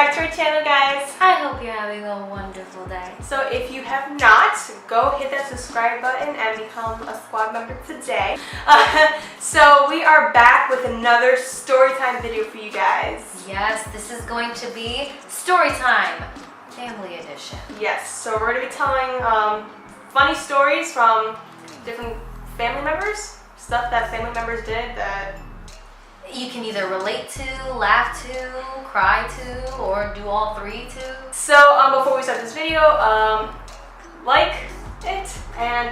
back to our channel, guys. I hope you're having a wonderful day. So if you have not, go hit that subscribe button and become a squad member today. So we are back with another story time video for you guys. Yes, this is going to be story time, family edition. Yes, so we're going to be telling funny stories from different family members, stuff that family members did that you can either relate to, laugh to, cry to, or do all three to. So before we start this video, like it and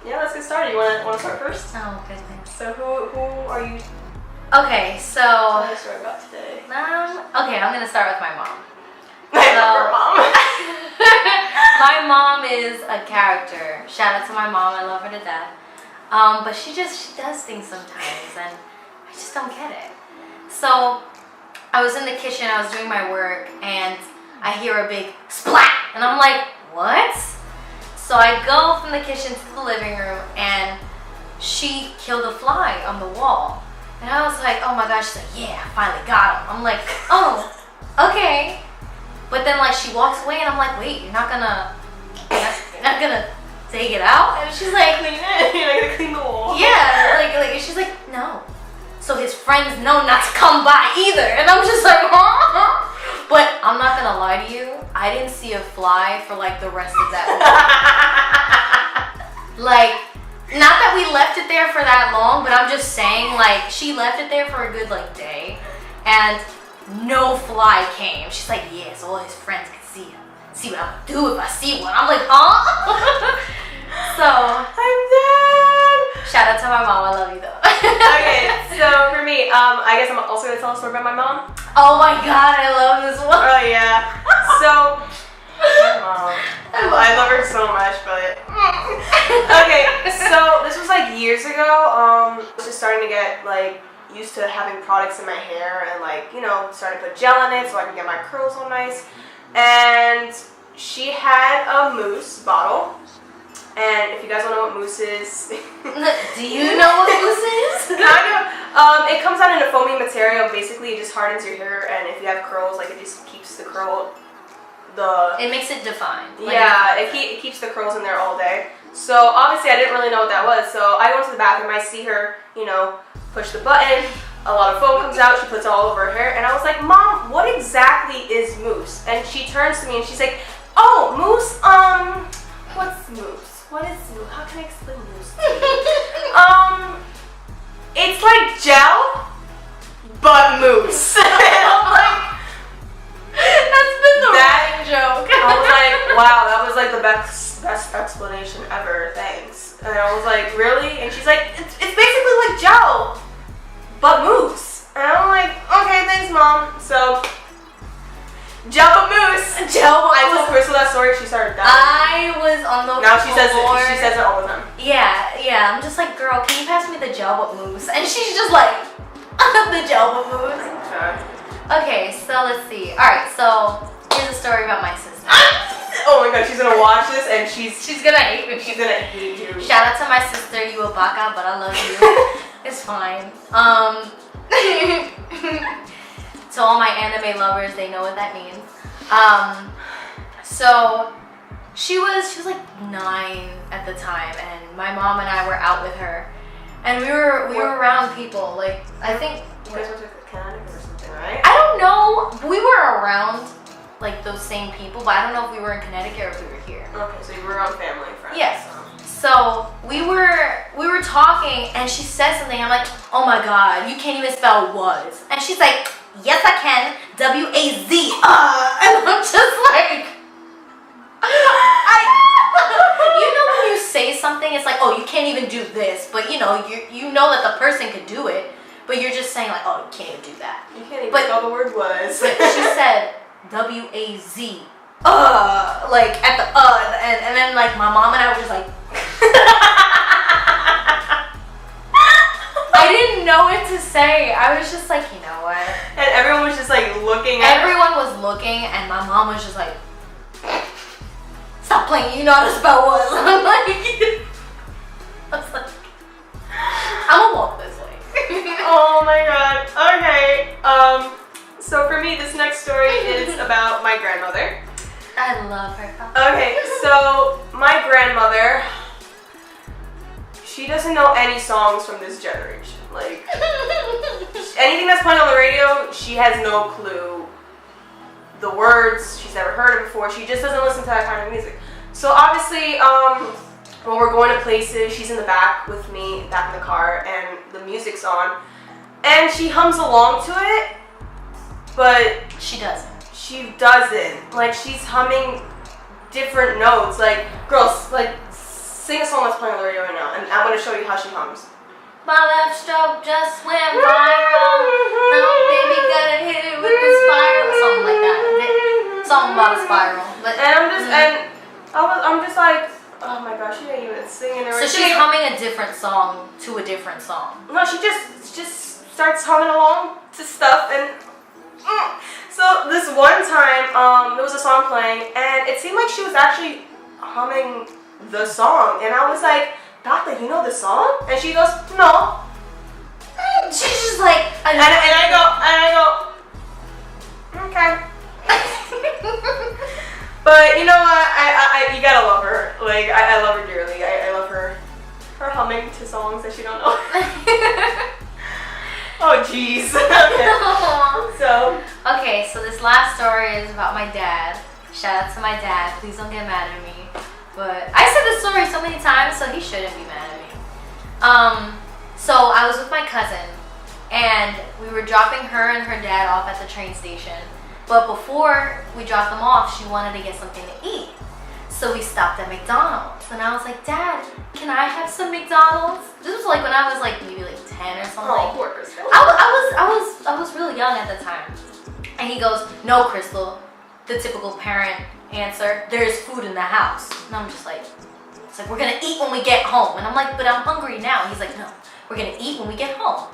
yeah, let's get started. You wanna start first? Oh goodness. So who are you Okay, so telling a story about today? okay, I'm gonna start with my mom. Her mom. My mom is a character. Shout out to my mom, I love her to death. But she does things sometimes and I just don't get it. So I was in the kitchen, I was doing my work, and I hear a big splat, and I'm like, what? So I go from the kitchen to the living room, and she killed a fly on the wall. And I was like, oh my gosh, she's like, yeah, I finally got him. I'm like, oh, okay. But then like she walks away, and I'm like, wait, you're not gonna take it out? And she's like, Clean it. You're not gonna clean the wall. yeah, like she's like, no. So his friends know not to come by either. And I'm just like, huh? But I'm not gonna lie to you, I didn't see a fly for like the rest of that week. Like, not that we left it there for that long, but I'm just saying, like, she left it there for a good like day, and no fly came. She's like, yeah, so all his friends can see him. See what I'm gonna do if I see one. I'm like, huh? So I'm dead. shout out to my mom, I love you though. Okay, so for me, I guess I'm also gonna tell a story about my mom. Oh my god, I love this one. Oh yeah. So my mom, I love her so much, but okay. So this was like years ago. I was just starting to get like used to having products in my hair and like, you know, starting to put gel in it so I can get my curls all nice. And she had a mousse bottle. And if you guys don't know what mousse is, do you know what mousse is? Kind of. It comes out in a foamy material. Basically, it just hardens your hair, and if you have curls, like it just keeps the curl. It makes it defined. Like yeah, it keeps the curls in there all day. So obviously, I didn't really know what that was. So I go into the bathroom. I see her, you know, push the button. A lot of foam comes out. She puts it all over her hair, and I was like, "Mom, what exactly is mousse?" And she turns to me and she's like, "Oh, mousse. What's mousse? What is mousse? How can I explain mousse? It's like gel, but mousse." And I'm like, that's been the running joke. I was like, wow, that was like the best explanation ever. Thanks. And I was like, really? And she's like, it's basically like gel, but mousse. And I'm like, okay, thanks, Mom. So gel but mousse. I told Crystal that story. She started dying. I was on the Now she says floor. it. She says it all the time. Yeah. I'm just like, girl, can you pass me the gel but mousse? And she's just like, the gel but mousse. Okay, so let's see. All right, so here's a story about my sister. Oh my god, she's gonna watch this and she's gonna hate me. She's gonna hate you. Shout out to my sister, you a baka, but I love you. It's fine. To all my anime lovers, they know what that means. So she was like 9 at the time, and my mom and I were out with her, and we were around people. Like, I think you guys went to Canada or something, right? I don't know. We were around like those same people, but I don't know if we were in Connecticut or if we were here. Okay, so you were around family and friends. Yes. So we were talking, and she said something. I'm like, oh my god, you can't even spell was. And she's like, yes I can, W-A-Z. And I'm just like, you know when you say something, it's like, oh, you can't even do this, but you know that the person could do it, but you're just saying like, oh, you can't even do that. You can't even spell the word was. But she said W-A-Z. Like at the and then like my mom and I were just like I didn't know what to say. I was just like, you know what? And everyone was just like looking at Everyone was looking, and my mom was just like, stop playing, you know how to spell was. I'm like, I was like, I'm gonna walk this way. Oh my god. Okay. So for me, this next story it's about my grandmother. I love her. Okay, so my grandmother, she doesn't know any songs from this generation. Like, anything that's playing on the radio, she has no clue the words. She's never heard it before. She just doesn't listen to that kind of music. So obviously, when we're going to places, she's in the back with me, back in the car, and the music's on. And she hums along to it, but she doesn't. She doesn't. Like, she's humming different notes. Like, girls, like, sing a song that's playing on the radio right now, and I'm going to show you how she hums. My left stroke just went viral. Now baby gotta hit it with the spiral. Something like that. Something about a spiral. But I'm just like, oh my gosh, she ain't even singing. So she's humming a different song to a different song. No, she just starts humming along to stuff, and so this one time, there was a song playing, and it seemed like she was actually humming the song, and I was like, Doctor, you know the song? And she goes, no. She's just like, and I go, okay. But you know what? You gotta love her. Like, I love her dearly. I love her humming to songs that she don't know. Oh jeez. Okay, so this last story is about my dad. Shout out to my dad. Please don't get mad at me. But I said this story so many times, so he shouldn't be mad at me. So I was with my cousin, and we were dropping her and her dad off at the train station. But before we dropped them off, she wanted to get something to eat. So we stopped at McDonald's, and I was like, Dad, can I have some McDonald's? This was like when I was like maybe like 10 or something. Oh, poor Crystal. I was really young at the time. And he goes, no, Crystal. The typical parent answer, there's food in the house. And I'm just like, it's like, we're gonna eat when we get home. And I'm like, but I'm hungry now. He's like, no, we're gonna eat when we get home.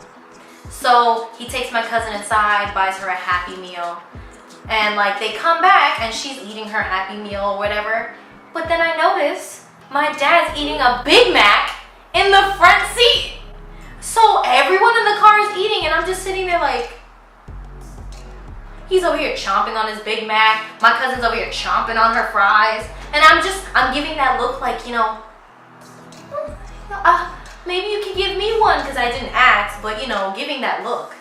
So he takes my cousin inside, buys her a Happy Meal. And like they come back and she's eating her Happy Meal or whatever. But then I notice my dad's eating a Big Mac in the front seat. So everyone in the car is eating and I'm just sitting there like, he's over here chomping on his Big Mac. My cousin's over here chomping on her fries. And I'm giving that look like, maybe you can give me one because I didn't ask, but giving that look.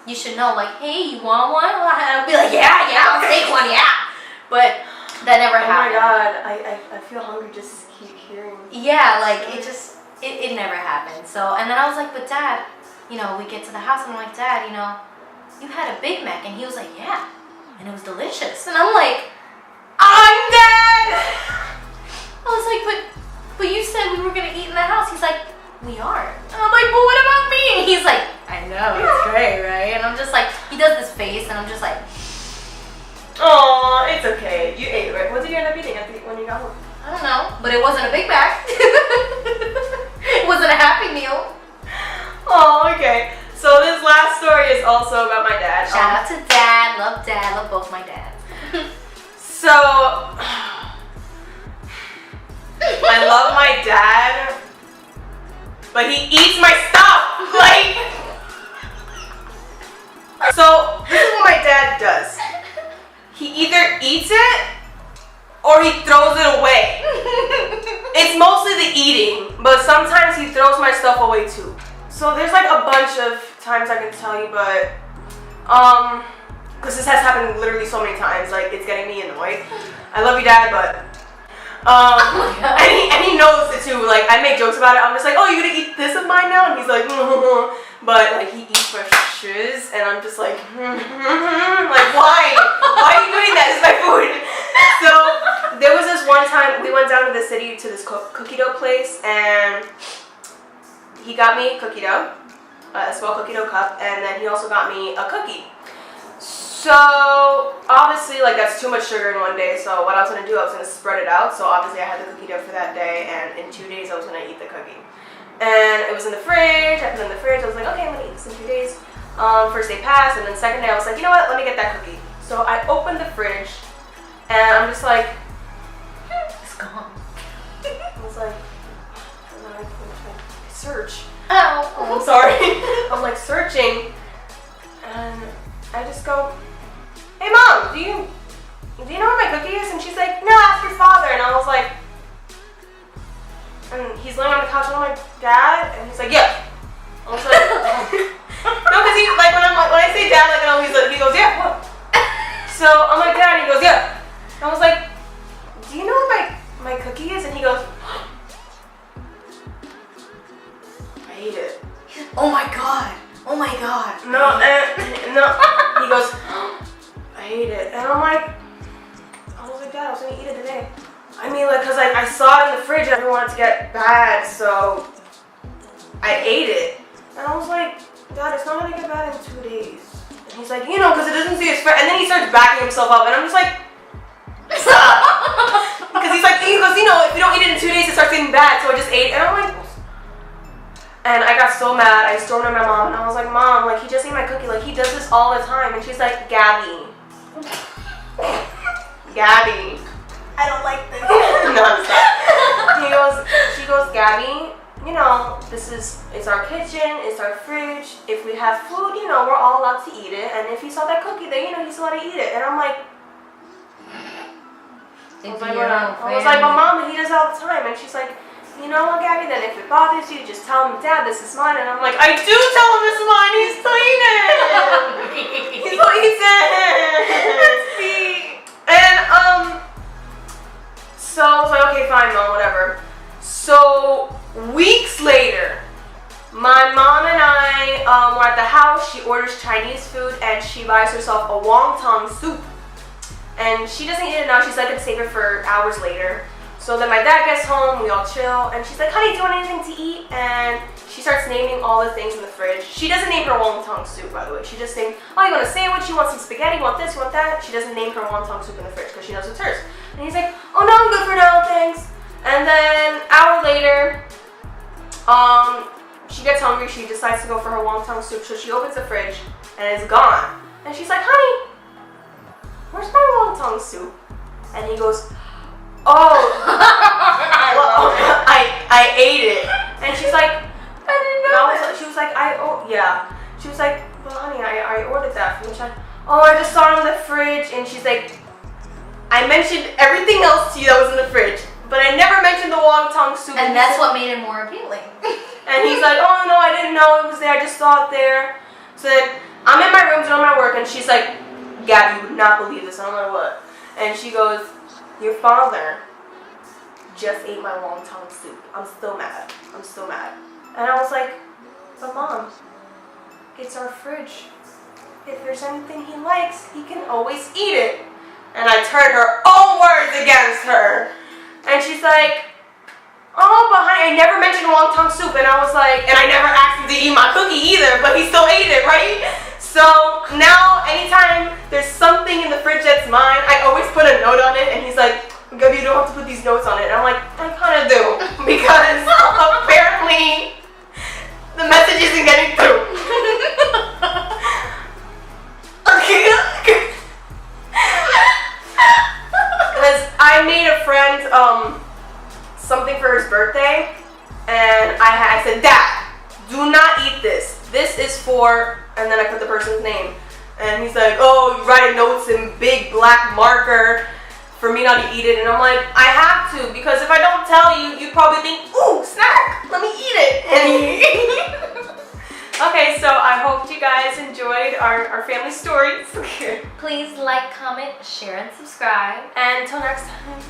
You should know, like, hey, you want one? I'll be like, yeah, I'll take one, yeah. But that never happened. Oh my God, I feel hungry just keep hearing. Yeah, like it never happened. So, and then I was like, but Dad, we get to the house and I'm like, Dad, you had a Big Mac, and he was like, yeah, and it was delicious. And I'm like, I'm dead. I was like, but you said we were gonna eat in the house. He's like, we are. And I'm like, but what about me? And he's like, I know, it's great, right? And I'm just like, he does this face, and I'm just like, oh, it's okay. You ate, right? What did you end up eating when you got home? I don't know, but it wasn't a Big Mac. It wasn't a Happy Meal. Oh, okay. So this last story is also about my dad. Shout out to Dad. Love both my dads. So, I love my dad, but he eats my stuff. Like, so this is what my dad does. He either eats it or he throws it away. It's mostly the eating, but sometimes he throws my stuff away too. So there's like a bunch of times I can tell you, but because this has happened literally so many times, like it's getting me annoyed. I love you, Dad, but and he knows it too. Like I make jokes about it. I'm just like, oh, you gonna eat this of mine now? And he's like, but like he eats my shiz, and I'm just like, like why? Why are you doing that? It's my food. So there was this one time we went down to the city to this cookie dough place, and he got me cookie dough, a small cookie dough cup, and then he also got me a cookie. So obviously, like that's too much sugar in one day. So what I was gonna do, I was gonna spread it out. So obviously, I had the cookie dough for that day, and in 2 days, I was gonna eat the cookie. And it was in the fridge. I put it in the fridge. I was like, okay, I'm gonna eat this in 2 days. First day passed, and then second day, I was like, you know what? Let me get that cookie. So I opened the fridge, and I'm just like, it's gone. I was like, and then I search. Oh, I'm sorry. I'm like searching, and I just go, hey Mom, Mom, do you know where my cookie is? And she's like, no, ask your father. And I was like, and he's laying on the couch with my dad, and he's like, yeah. I was like, no, because he, like, when I say dad, like, no, he goes, yeah, what? So I'm like, dad, and he goes, yeah. And I was like, do you know where my cookie is? And he goes, I ate it. Oh my god. Oh my god. No, no. He goes, I ate it. And I'm like, I was like, Dad, I was gonna eat it today. I mean, like, cause I saw it in the fridge and I didn't want it to get bad, so I ate it. And I was like, Dad, it's not gonna get bad in 2 days. And he's like, you know, cause it doesn't see its and then he starts backing himself up, and I'm just like, stop. Because he goes, you know, if you don't eat it in 2 days, it starts getting bad. So I just ate, and I'm like, and I got so mad. I stormed at my mom, and I was like, Mom, like, he just ate my cookie. Like, he does this all the time. And she's like, Gabby. Gabby. I don't like this. No, stop. She goes, Gabby, you know, it's our kitchen, it's our fridge. If we have food, you know, we're all allowed to eat it. And if he saw that cookie, then, you know, he's allowed to eat it. And I'm like, I was like, but Mom, he does it all the time. And she's like, you know what, Gabby, then if it bothers you, just tell him, Dad, this is mine. And I'm like, I do tell him this is mine. He still eats it. He still eats it. And, so I was like, okay, fine, Mom, whatever. So weeks later, my mom and I were at the house. She orders Chinese food, and she buys herself a wonton soup. And she doesn't eat it now. She's like, gonna save it for hours later. So then my dad gets home, we all chill, and she's like, honey, do you want anything to eat? And she starts naming all the things in the fridge. She doesn't name her wonton soup, by the way. She just thinks, oh, you want a sandwich, you want some spaghetti, you want this, you want that. She doesn't name her wonton soup in the fridge because she knows it's hers. And he's like, oh no, I'm good for now, thanks. And then an hour later, she gets hungry, she decides to go for her wonton soup, so she opens the fridge, and it's gone. And she's like, honey, where's my wonton soup? And he goes, oh, well, I ate it. And she's like, I didn't know. She was like, yeah. She was like, well, honey, I ordered that from the China. Oh, I just saw it in the fridge. And she's like, I mentioned everything else to you that was in the fridge, but I never mentioned the wonton soup. And that's what made it more appealing. And he's like, oh no, I didn't know it was there. I just saw it there. So then I'm in my room doing my work, and she's like, Gabby, you would not believe this. And I'm like, what? And she goes, your father just ate my wonton soup. I'm still mad. I'm still mad. And I was like, but Mom, it's our fridge. If there's anything he likes, he can always eat it. And I turned her own words against her. And she's like, oh, but honey, I never mentioned wonton soup. And I was like, and I never asked him to eat my cookie either, but he still ate it, right? So now, anytime there's something in the fridge that's mine, I always put a note on it. And he's like, Gabby, you don't have to put these notes on it. And I'm like, I kind of do. Because apparently the message isn't getting through. Because I made a friend something for his birthday. And I said, Dad, do not eat this. This is for, and then I put the person's name. And he's like, oh, you write notes in big black marker for me not to eat it. And I'm like, I have to, because if I don't tell you, you probably think, ooh, snack, let me eat it. Okay, so I hope you guys enjoyed our family stories. Please like, comment, share, and subscribe. And until next time.